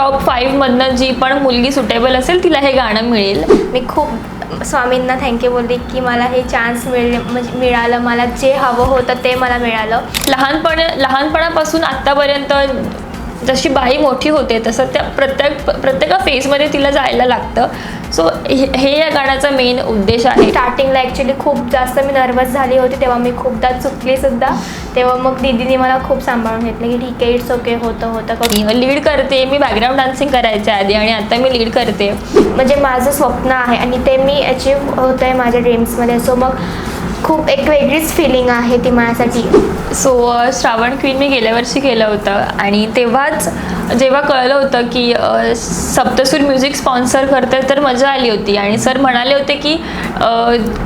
Top 5 मधनं जी पण मुलगी सुटेबल असेल तिला हे गाणं मिळेल. मी खूप स्वामींना थँक्यू बोलते की मला हे चान्स मिळालं, मला जे हवं होतं ते मला मिळालं. लहानपणापासून आत्तापर्यंत जशी बाई मोठी होते तसं त्या प्रत्येक फेजमध्ये तिला जायला लागतं. सो हे या गाण्याचा मेन उद्देश आहे. स्टार्टिंगला ॲक्च्युली खूप जास्त मी नर्वस झाली होती, तेव्हा मी खूपदा चुकलीसुद्धा. तेव्हा मग दीदीने मला खूप सांभाळून घेतलं की ठीक आहे, इट्स ओके, होतं. लीड करते मी, बॅकग्राऊंड डान्सिंग करायच्या आधी आणि आता मी लीड करते. म्हणजे माझं स्वप्न आहे आणि ते मी अचीव होतं आहे माझ्या ड्रीम्समध्ये. सो मग खूप एक वेगळीच फिलिंग आहे ती माझ्यासाठी. सो श्रावण क्वीन मी गेल्या वर्षी केलं होतं आणि तेव्हाच जेव्हा कळलं होतं की सप्तसूर म्युझिक स्पॉन्सर करते तर मजा आली होती. आणि सर म्हणाले होते की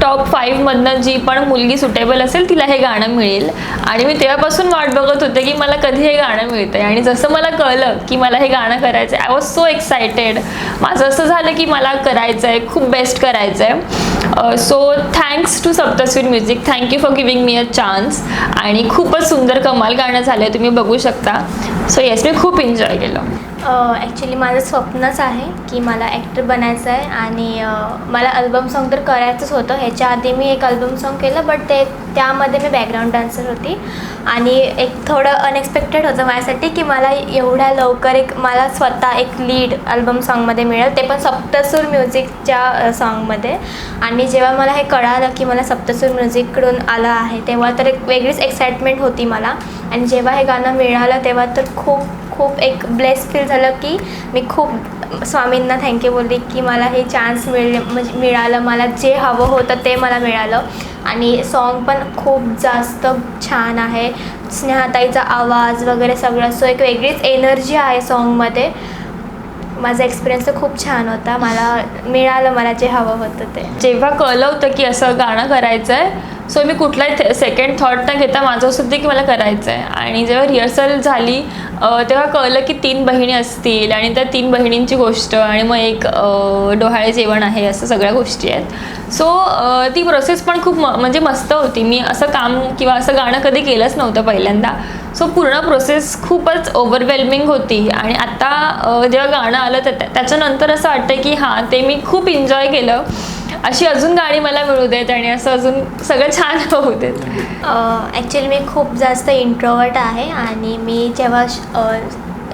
टॉप 5 मधनं जी पण मुलगी सुटेबल असेल तिला हे गाणं मिळेल. आणि मी तेव्हापासून वाट बघत होते की मला कधी हे गाणं मिळतं आहे. आणि जसं मला कळलं की मला हे गाणं करायचं आहे, आय वॉज सो एक्सायटेड. माझं असं झालं की मला करायचं आहे, खूप बेस्ट करायचं आहे. So thanks to Saptasur music, thank you for giving me a chance. आणि खूपच सुंदर कमाल गाणं झालं, तुम्ही बघू शकता. सो येस, मी खूप एन्जॉय केलं. ॲक्च्युली माझं स्वप्नच आहे की मला ॲक्टर बनायचं आहे आणि मला अल्बम सॉन्ग तर करायचंच होतं. ह्याच्या आधी मी एक अल्बम सॉन्ग केलं, बट त्यामध्ये मी बॅकग्राऊंड डान्सर होती. आणि एक थोडं अनएक्सपेक्टेड होतं माझ्यासाठी की मला एवढ्या लवकर मला स्वतः एक लीड अल्बम सॉन्गमध्ये मिळेल, ते पण सप्तसूर म्युझिकच्या सॉन्गमध्ये. आणि जेव्हा मला हे कळालं की मला सप्तसूर म्युझिककडून आलं आहे, तेव्हा तर एक वेगळीच एक्साइटमेंट होती मला. आणि जेव्हा हे गाणं मिळालं तेव्हा तर खूप एक ब्लेस फील झालं की मी खूप स्वामींना थँक्यू बोलते की मला हे चान्स मिळालं, मला जे हवं होतं ते मला मिळालं. आणि सॉन्ग पण खूप जास्त छान आहे, स्नेहाताईचा आवाज वगैरे सगळं. सो एक वेगळीच एनर्जी आहे सॉन्गमध्ये. माझा एक्सपिरियन्स तर खूप छान होता, मला जे हवं होतं ते. जेव्हा कळलं होतं की असं गाणं करायचं आहे, सो मी कुठलाही सेकंड थॉट न घेता माझं असं होतं की मला करायचं आहे. आणि जेव्हा रिहर्सल झाली तेव्हा कळलं की 3 बहिणी असतील आणि त्या 3 बहिणींची गोष्ट आणि मग एक डोहाळे जेवण आहे, असं सगळ्या गोष्टी आहेत. सो ती प्रोसेस पण खूप म्हणजे मस्त होती. मी असं काम किंवा असं गाणं कधी केलंच नव्हतं पहिल्यांदा. सो पूर्ण प्रोसेस खूपच ओव्हरवेल्मिंग होती. आणि आता जेव्हा गाणं आलं तर त्याच्यानंतर असं वाटतं की हां, ते मी खूप एन्जॉय केलं. अशी अजून गाणी मला मिळू देत आणि असं अजून सगळं छान होऊ देत. ॲक्च्युली मी खूप जास्त इंट्रोवर्ट आहे आणि मी जेव्हा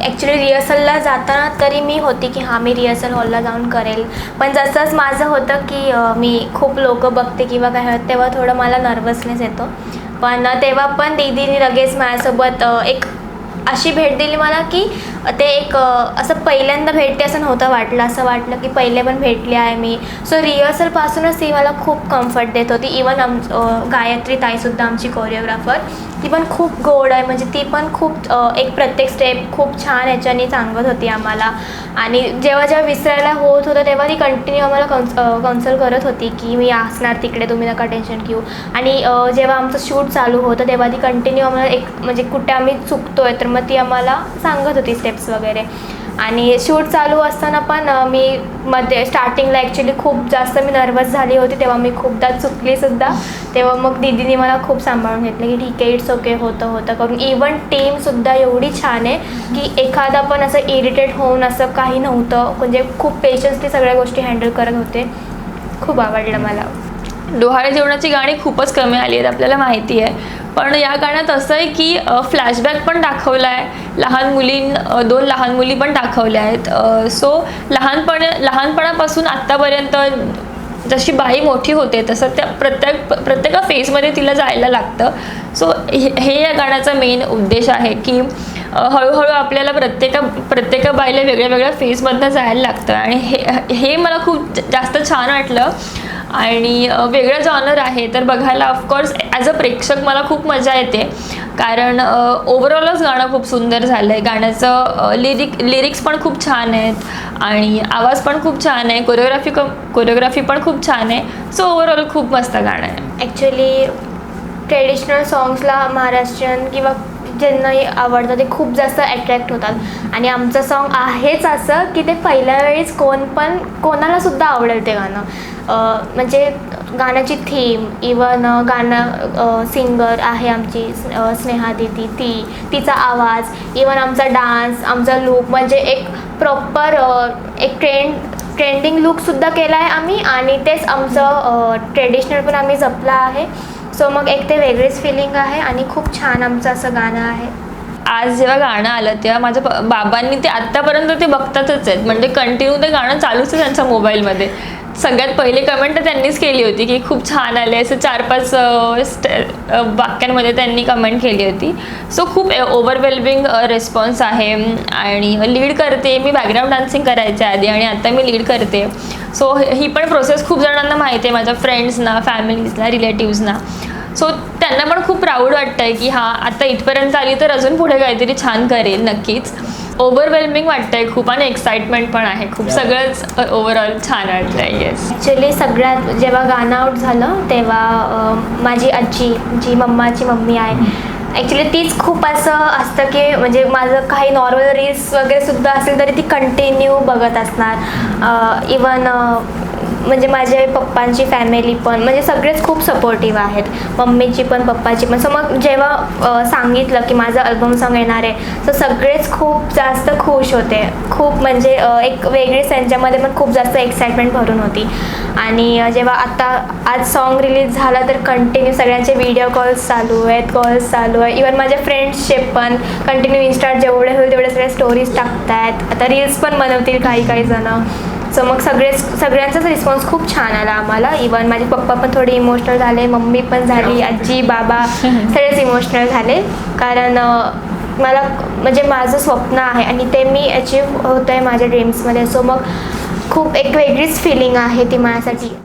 ॲक्च्युली रिहर्सलला जाताना तरी मी होती की हां, मी रिहर्सल हॉलला जाऊन करेल. पण जसंच माझं होतं की मी खूप लोकं बघते किंवा काय होतं, तेव्हा थोडं मला नर्वसनेस येतो. पण तेव्हा पण दीदीने लगेच माझ्यासोबत एक अशी भेट दिली मला की ते एक असं पहिल्यांदा भेटते असं नव्हतं वाटलं. असं वाटलं की पहिले पण भेटली आहे मी. सो रिहर्सलपासूनच ती मला खूप कम्फर्ट देत होती. इवन गायत्री ताईसुद्धा आमची कोरिओग्राफर, ती पण खूप गोड आहे. म्हणजे ती पण खूप एक प्रत्येक स्टेप खूप छान ह्याच्याने सांगत होती आम्हाला. आणि जेव्हा विसरायला होत होतं तेव्हा ती कंटिन्यू आम्हाला काउन्सल करत होती की मी असणार तिकडे, तुम्ही नका टेन्शन घेऊ. आणि जेव्हा आमचं शूट चालू होतं तेव्हा ती कंटिन्यू आम्हाला एक म्हणजे कुठे आम्ही चुकतोय तर मग ती आम्हाला सांगत होती स्टेप्स वगैरे. आणि शूट चालू असताना पण मी स्टार्टिंगला ॲक्च्युली खूप जास्त मी नर्वस झाली होती, तेव्हा मी खूपदा चुकलीसुद्धा. तेव्हा मग दीदीने मला खूप सांभाळून घेतलं की ठीक आहे, इट्स ओके, होतं करून. इवन टीमसुद्धा एवढी छान आहे की एखादा पण असं इरिटेट होऊन असं काही नव्हतं. म्हणजे खूप पेशन्सली सगळ्या गोष्टी हँडल करत होते. खूप आवडलं मला. डोहाळे जेवणाची गाणी खूपच कमी आली आहेत, आपल्याला माहिती आहे. पण या गाण्यात असं आहे की फ्लॅशबॅक पण दाखवला आहे, 2 लहान मुली पण दाखवल्या आहेत. सो लहानपणापासून आत्तापर्यंत जशी बाई मोठी होते तसं त्या प्रत्येक फेजमध्ये तिला जायला लागतं. सो हे या गाण्याचा मेन उद्देश आहे की हळूहळू आपल्याला प्रत्येक बाईला वेगळ्या फेजमधनं जायला लागतं. आणि हे मला खूप जास्त छान वाटलं. आणि वेगळं जॉनर आहे तर बघायला ऑफकोर्स ॲज अ प्रेक्षक मला खूप मजा येते. कारण ओव्हरऑलच गाणं खूप सुंदर झालं आहे. गाण्याचं लिरिक्स पण खूप छान आहेत आणि आवाज पण खूप छान आहे, कोरिओग्राफी पण खूप छान आहे. सो ओव्हरऑल खूप मस्त गाणं आहे. ॲक्च्युली ट्रेडिशनल सॉंग्सला महाराष्ट्रीयन किंवा ज्यांनाही आवडतं ते खूप जास्त अट्रॅक्ट होतात. आणि आमचं सॉन्ग आहेच असं की ते पहिल्या वेळीच कोणालासुद्धा आवडेल ते गाणं. म्हणजे गाण्याची थीम इवन गाणं सिंगर आहे आमची स्नेहा दीदी, तिचा आवाज, इवन आमचा डान्स, आमचा लूक, म्हणजे एक प्रॉपर एक ट्रेंडिंग लूकसुद्धा केला आहे आम्ही आणि तेच आमचं ट्रेडिशनल पण आम्ही जपलं आहे. सो मग एक ते वेगळीच फिलिंग आहे आणि खूप छान आमचं असं गाणं आहे. आज जेव्हा गाणं आलं तेव्हा माझ्या बाबांनी ते आत्तापर्यंत ते बघतातच आहेत, म्हणजे कंटिन्यू ते गाणं चालूच आहे त्यांच्या मोबाईलमध्ये. सगळ्यात पहिले कमेंट तर त्यांनीच केली होती की खूप छान आले, असं 4-5 वाक्यांमध्ये त्यांनी कमेंट केली होती. सो खूप ओव्हरवेल्मिंग रिस्पॉन्स आहे. आणि लीड करते मी, बॅकग्राऊंड डान्सिंग करायच्या आधी आणि आता मी लीड करते. सो ही पण प्रोसेस खूप जणांना माहिती आहे, माझ्या फ्रेंड्सना, फॅमिलीजला, रिलेटिव्सना. सो त्यांना पण खूप प्राऊड वाटतं आहे की हां आता इथपर्यंत आली तर अजून पुढे काहीतरी छान करेल नक्कीच. ओव्हरवेल्मिंग वाटतं आहे खूप आणि एक्साइटमेंट पण आहे खूप. सगळंच ओव्हरऑल छान वाटतं आहे. येस, ॲक्च्युली सगळ्यात जेव्हा गाणं आऊट झालं तेव्हा माझी आजी, जी मम्माची मम्मी आहे, ॲक्च्युली तीच खूप असं असतं की म्हणजे माझं काही नॉर्मल रील्स वगैरे सुद्धा असेल तरी ती कंटिन्यू बघत असणार. इवन म्हणजे माझ्या पप्पांची फॅमिली पण म्हणजे सगळेच खूप सपोर्टिव्ह आहेत, मम्मीची पण पप्पाची पण. सो मग जेव्हा सांगितलं की माझं अल्बम सॉन्ग येणार आहे तर सगळेच खूप जास्त खुश होते. खूप म्हणजे एक वेगळीच त्यांच्यामध्ये पण खूप जास्त एक्साइटमेंट भरून होती. आणि जेव्हा आता आज सॉन्ग रिलीज झालं तर कंटिन्यू सगळ्यांचे व्हिडिओ कॉल्स चालू आहे. इवन माझ्या फ्रेंड्सचे पण कंटिन्यू इन्स्टावर जेवढे होईल तेवढे सगळे स्टोरीज टाकत आहेत. आता रील्स पण बनवतील काही जणं. सो मग सगळ्यांचाच रिस्पॉन्स खूप छान आला आम्हाला. इवन माझे पप्पा पण थोडे इमोशनल झाले, मम्मी पण झाली, आजी बाबा सगळेच इमोशनल झाले. कारण मला म्हणजे माझं स्वप्न आहे आणि ते मी अचीव होतं आहे माझ्या ड्रीम्समध्ये. सो मग खूप एक वेगळीच फिलिंग आहे ती माझ्यासाठी.